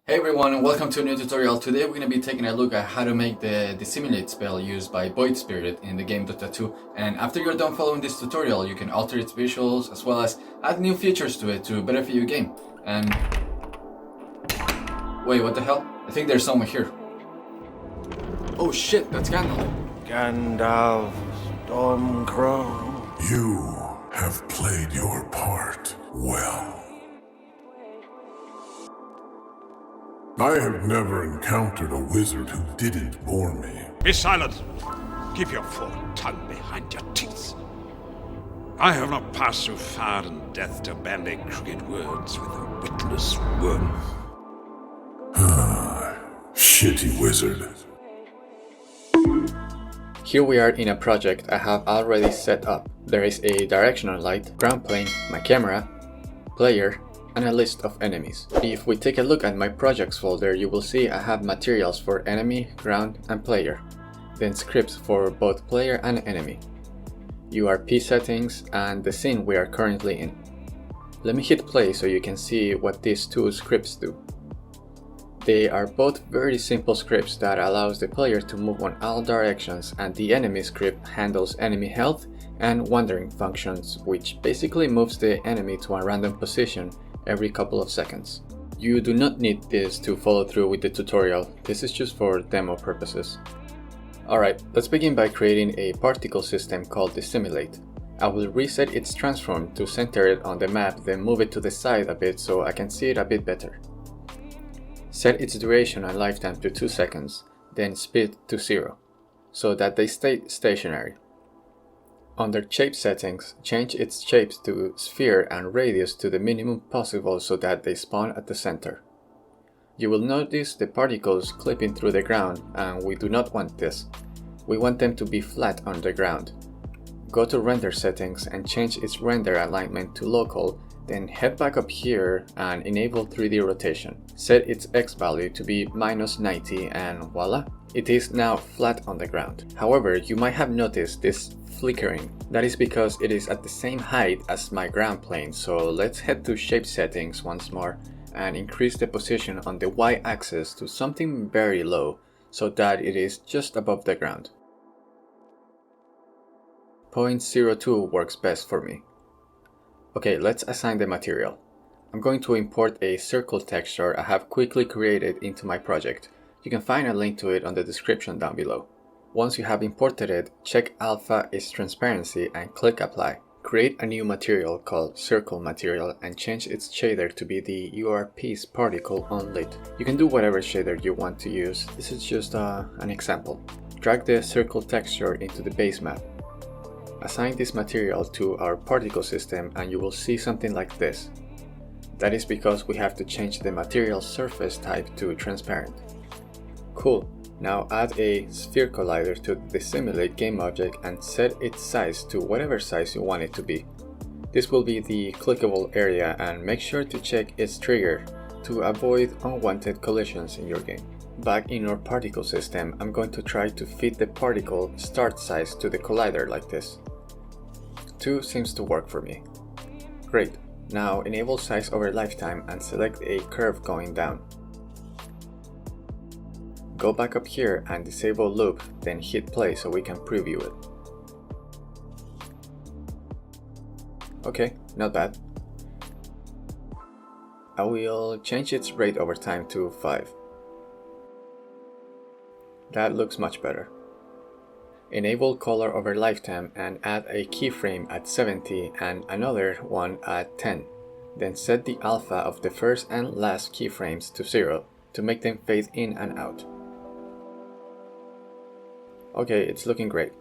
Hey everyone, and welcome to a new tutorial. Today we're going to be taking a look at how to make the Dissimilate spell used by Void Spirit in the game Dota 2. And after you're done following this tutorial, you can alter its visuals as well as add new features to it to better fit your game. And... wait, what the hell? I think there's someone here. Oh shit, that's Gandalf. Gandalf, Stormcrow. You have played your part well. I have never encountered a wizard who didn't bore me. Be silent! Keep your forked tongue behind your teeth. I have not passed through fire and death to bandy crooked words with a witless worm. Shitty wizard. Here we are in a project I have already set up. There is a directional light, ground plane, my camera, player, and a list of enemies. If we take a look at my projects folder, you will see I have materials for enemy, ground, and player, then scripts for both player and enemy, URP settings, and the scene we are currently in. Let me hit play so you can see what these two scripts do. They are both very simple scripts that allows the player to move on all directions, and the enemy script handles enemy health and wandering functions, which basically moves the enemy to a random position every couple of seconds. You do not need this to follow through with the tutorial, this is just for demo purposes. Alright, let's begin by creating a particle system called Dissimilate. I will reset its transform to center it on the map, then move it to the side a bit so I can see it a bit better. Set its duration and lifetime to 2 seconds, then speed to 0, so that they stay stationary. Under shape settings, change its shapes to sphere and radius to the minimum possible so that they spawn at the center. You will notice the particles clipping through the ground, and we do not want this. We want them to be flat on the ground. Go to render settings and change its render alignment to local, then head back up here and enable 3D rotation. Set its X value to be -90 and voila, it is now flat on the ground. However, you might have noticed this flickering. That is because it is at the same height as my ground plane, so let's head to shape settings once more and increase the position on the Y-axis to something very low so that it is just above the ground. 0.02 works best for me. Okay, let's assign the material. I'm going to import a circle texture I have quickly created into my project. You can find a link to it on the description down below. Once you have imported it, check alpha is transparency and click apply. Create a new material called circle material and change its shader to be the URP's particle unlit. You can do whatever shader you want to use, this is just an example. Drag the circle texture into the base map. Assign this material to our particle system and you will see something like this. That is because we have to change the material surface type to transparent. Cool. Now add a sphere collider to the Dissimilate game object and set its size to whatever size you want it to be. This will be the clickable area, and make sure to check its trigger to avoid unwanted collisions in your game. Back in our particle system, I'm going to try to fit the particle start size to the collider like this. 2 seems to work for me. Great. Now enable size over lifetime and select a curve going down. Go back up here and disable loop, then hit play so we can preview it. Okay, not bad. I will change its rate over time to 5. That looks much better. Enable color over lifetime and add a keyframe at 70 and another one at 10. Then set the alpha of the first and last keyframes to 0 to make them fade in and out. Okay, it's looking great.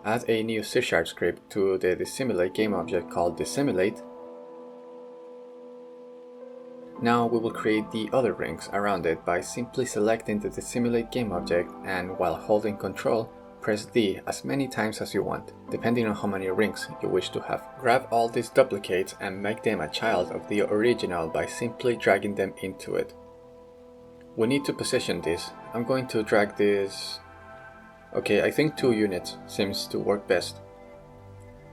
Add a new C# script to the Dissimilate game object called Dissimilate. Now we will create the other rings around it by simply selecting the Dissimilate game object and while holding Ctrl, press D as many times as you want, depending on how many rings you wish to have. Grab all these duplicates and make them a child of the original by simply dragging them into it. We need to position this. I'm going to drag this... Okay, I think 2 units seems to work best.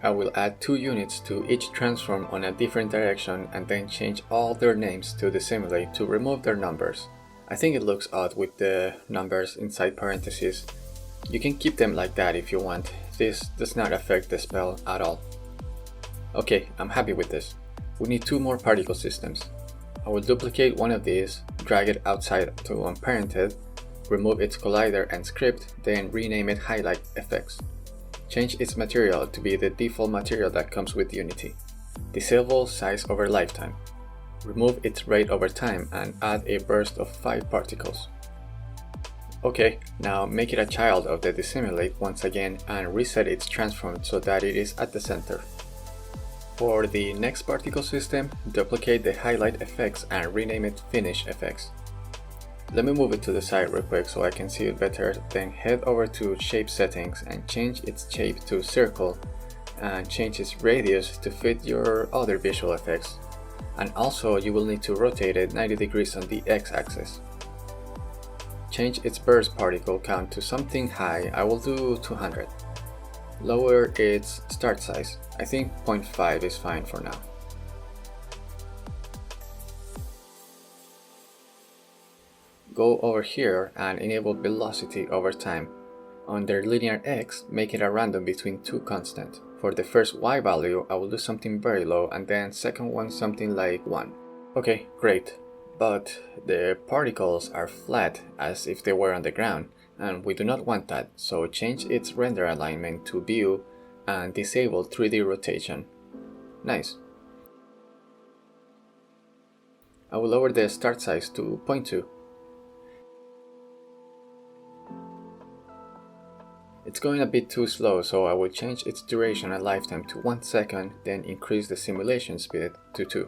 I will add 2 units to each transform on a different direction and then change all their names to Dissimilate to remove their numbers. I think it looks odd with the numbers inside parentheses. You can keep them like that if you want. This does not affect the spell at all. Okay, I'm happy with this. We need 2 more particle systems. I will duplicate one of these, drag it outside to unparented, remove its collider and script, then rename it Highlight FX. Change its material to be the default material that comes with Unity. Disable size over lifetime. Remove its rate over time and add a burst of 5 particles. Okay, now make it a child of the Dissimilate once again and reset its transform so that it is at the center. For the next particle system, duplicate the Highlight FX and rename it Finish FX. Let me move it to the side real quick so I can see it better, then head over to Shape Settings and change its shape to Circle and change its radius to fit your other visual effects. And also you will need to rotate it 90 degrees on the X-axis. Change its burst particle count to something high, I will do 200. Lower its start size, I think 0.5 is fine for now. Go over here and enable velocity over time. Under linear X, make it a random between 2 constants. For the first Y value, I will do something very low and then second one something like 1. Okay, great. But the particles are flat as if they were on the ground, and we do not want that, so change its render alignment to view and disable 3D rotation. Nice. I will lower the start size to 0.2. It's going a bit too slow, so I will change its duration and lifetime to 1 second, then increase the simulation speed to 2.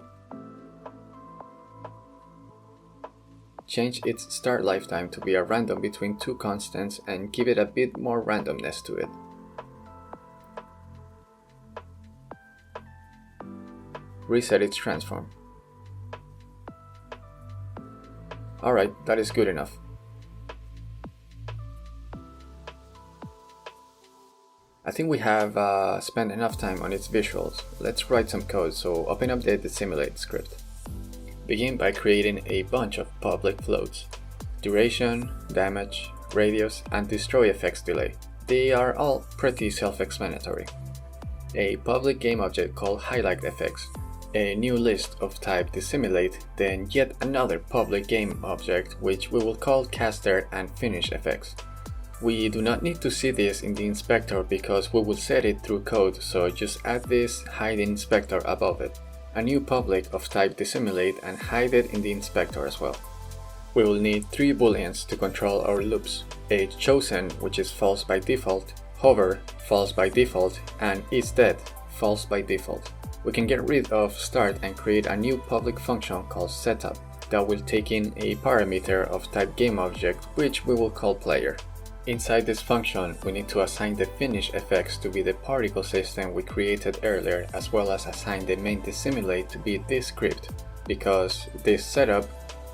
Change its start lifetime to be a random between 2 constants and give it a bit more randomness to it. Reset its transform. Alright, that is good enough. I think we have spent enough time on its visuals. Let's write some code, so open up the Dissimilate script. Begin by creating a bunch of public floats. Duration, damage, radius, and destroy effects delay. They are all pretty self-explanatory. A public game object called Highlight FX. A new list of type Dissimilate, then yet another public game object which we will call Caster and Finish FX. We do not need to see this in the inspector because we will set it through code, so just add this hide inspector above it. A new public of type Dissimilate and hide it in the inspector as well. We will need 3 booleans to control our loops. A chosen, which is false by default, hover, false by default, and is dead, false by default. We can get rid of start and create a new public function called setup that will take in a parameter of type game object which we will call player. Inside this function, we need to assign the finish FX to be the particle system we created earlier, as well as assign the main Dissimilate to be this script, because this setup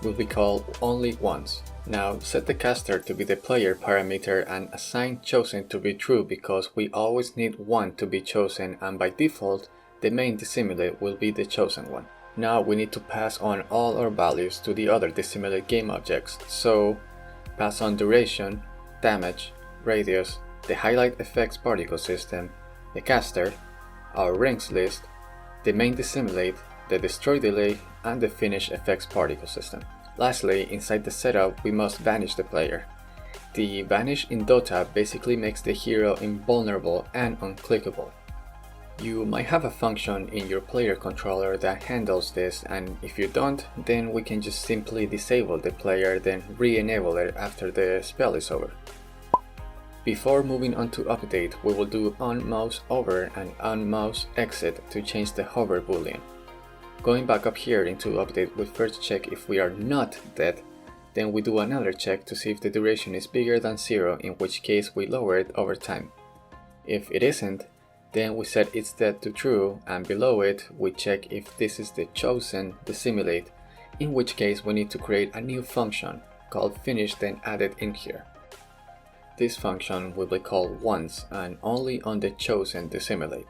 will be called only once. Now set the caster to be the player parameter and assign chosen to be true because we always need one to be chosen, and by default, the main Dissimilate will be the chosen one. Now we need to pass on all our values to the other Dissimilate game objects, so pass on duration, damage, radius, the Highlight FX particle system, the caster, our rings list, the main Dissimilate, the destroy delay, and the finish FX particle system. Lastly, inside the setup we must vanish the player. The vanish in Dota basically makes the hero invulnerable and unclickable. You might have a function in your player controller that handles this, and if you don't, then we can just simply disable the player, then re-enable it after the spell is over. Before moving on to update, we will do onMouse over and onMouse exit to change the hover boolean. Going back up here into update, we first check if we are not dead, then we do another check to see if the duration is bigger than 0, in which case we lower it over time. If it isn't, then we set its dead to true, and below it we check if this is the chosen Dissimilate, in which case we need to create a new function called finish, then add it in here. This function will be called once and only on the chosen Dissimilate.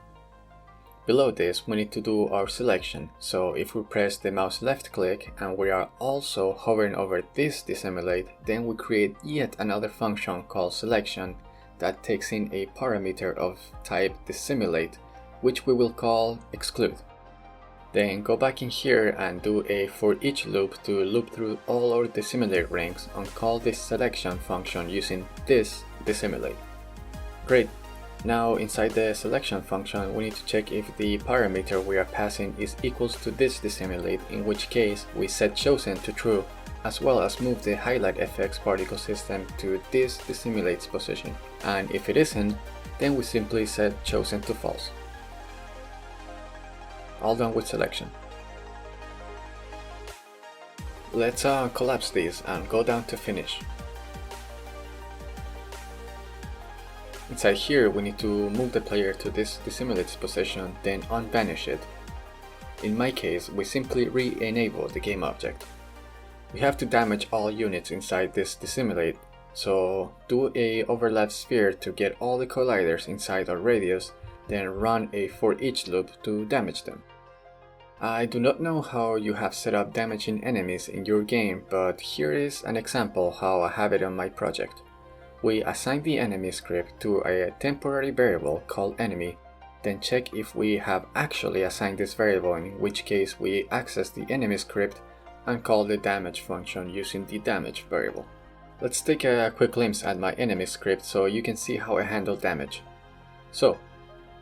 Below this we need to do our selection, so if we press the mouse left click and we are also hovering over this Dissimilate, then we create yet another function called selection that takes in a parameter of type Dissimilate, which we will call exclude. Then go back in here and do a for each loop to loop through all our Dissimilate rings and call this selection function using this Dissimilate. Great! Now inside the selection function we need to check if the parameter we are passing is equals to this Dissimilate, in which case we set chosen to true, as well as move the highlight FX particle system to this Dissimilate's position, and if it isn't, then we simply set chosen to false. All done with selection. Let's collapse these and go down to finish. Inside here we need to move the player to this Dissimilate's position, then unbanish it. In my case, we simply re-enable the game object. We have to damage all units inside this Dissimilate, so do a overlap sphere to get all the colliders inside our radius, then run a for each loop to damage them. I do not know how you have set up damaging enemies in your game, but here is an example how I have it on my project. We assign the enemy script to a temporary variable called enemy, then check if we have actually assigned this variable, in which case we access the enemy script and call the damage function using the damage variable. Let's take a quick glimpse at my enemy script so you can see how I handle damage. So,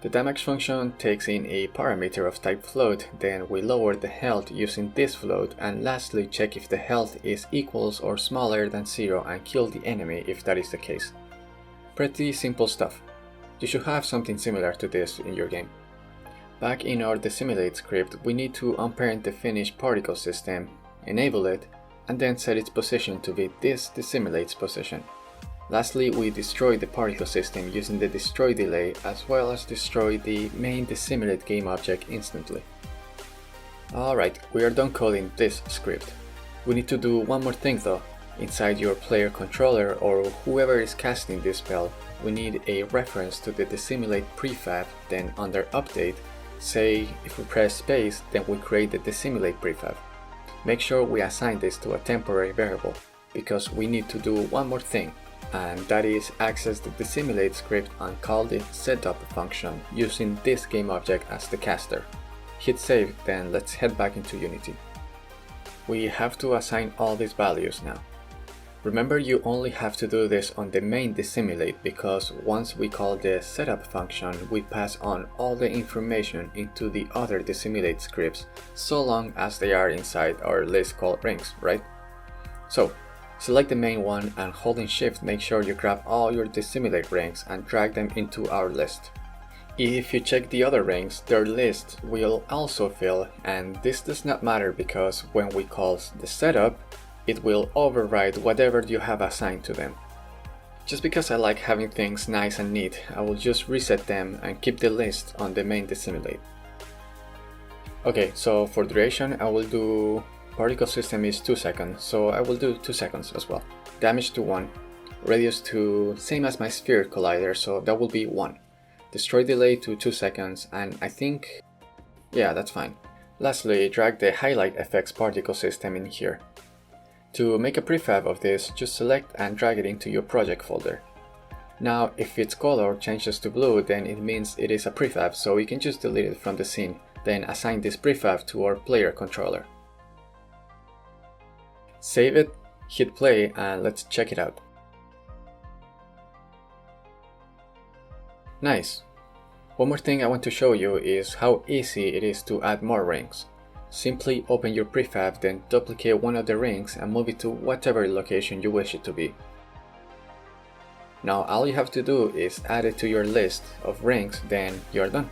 the damage function takes in a parameter of type float, then we lower the health using this float, and lastly check if the health is equals or smaller than 0 and kill the enemy if that is the case. Pretty simple stuff. You should have something similar to this in your game. Back in our Dissimilate script, we need to unparent the finished particle system, enable it, and then set its position to be this Dissimilate's position. Lastly, we destroy the particle system using the destroy delay, as well as destroy the main Dissimilate game object instantly. Alright, we are done coding this script. We need to do one more thing though. Inside your player controller or whoever is casting this spell, we need a reference to the Dissimilate prefab, then under update, say if we press space, then we create the Dissimilate prefab. Make sure we assign this to a temporary variable, because we need to do one more thing, and that is access the Dissimilate script and call the setup function using this game object as the caster. Hit save, then let's head back into Unity. We have to assign all these values now. Remember, you only have to do this on the main Dissimilate, because once we call the setup function, we pass on all the information into the other Dissimilate scripts, so long as they are inside our list called rings, right? So, select the main one and holding shift make sure you grab all your Dissimilate rings and drag them into our list. If you check the other rings, their list will also fill, and this does not matter because when we call the setup, it will override whatever you have assigned to them. Just because I like having things nice and neat, I will just reset them and keep the list on the main Dissimilate. Okay, so for duration I will do particle system is 2 seconds, so I will do 2 seconds as well. Damage to 1, radius to same as my sphere collider, so that will be 1. Destroy delay to 2 seconds, and I think, yeah, that's fine. Lastly, drag the highlight FX particle system in here. To make a prefab of this, just select and drag it into your project folder. Now, if its color changes to blue, then it means it is a prefab, so we can just delete it from the scene, then assign this prefab to our player controller. Save it, hit play, and let's check it out. Nice! One more thing I want to show you is how easy it is to add more rings. Simply open your prefab, then duplicate one of the rings and move it to whatever location you wish it to be. Now all you have to do is add it to your list of rings, then you're done.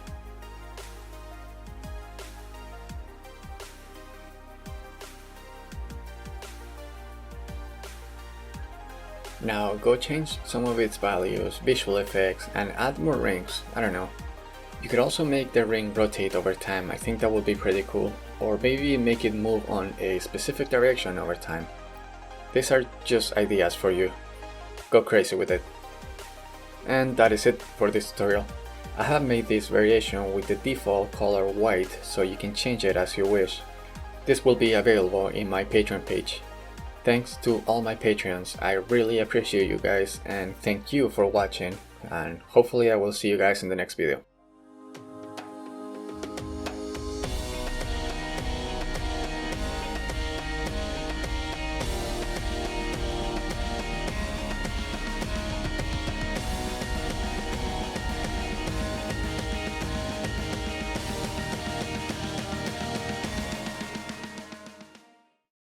Now go change some of its values, visual effects, and add more rings, I don't know. You could also make the ring rotate over time, I think that would be pretty cool. Or maybe make it move on a specific direction over time. These are just ideas for you. Go crazy with it. And that is it for this tutorial. I have made this variation with the default color white, so you can change it as you wish. This will be available in my Patreon page. Thanks to all my Patreons, I really appreciate you guys, and thank you for watching, and hopefully I will see you guys in the next video.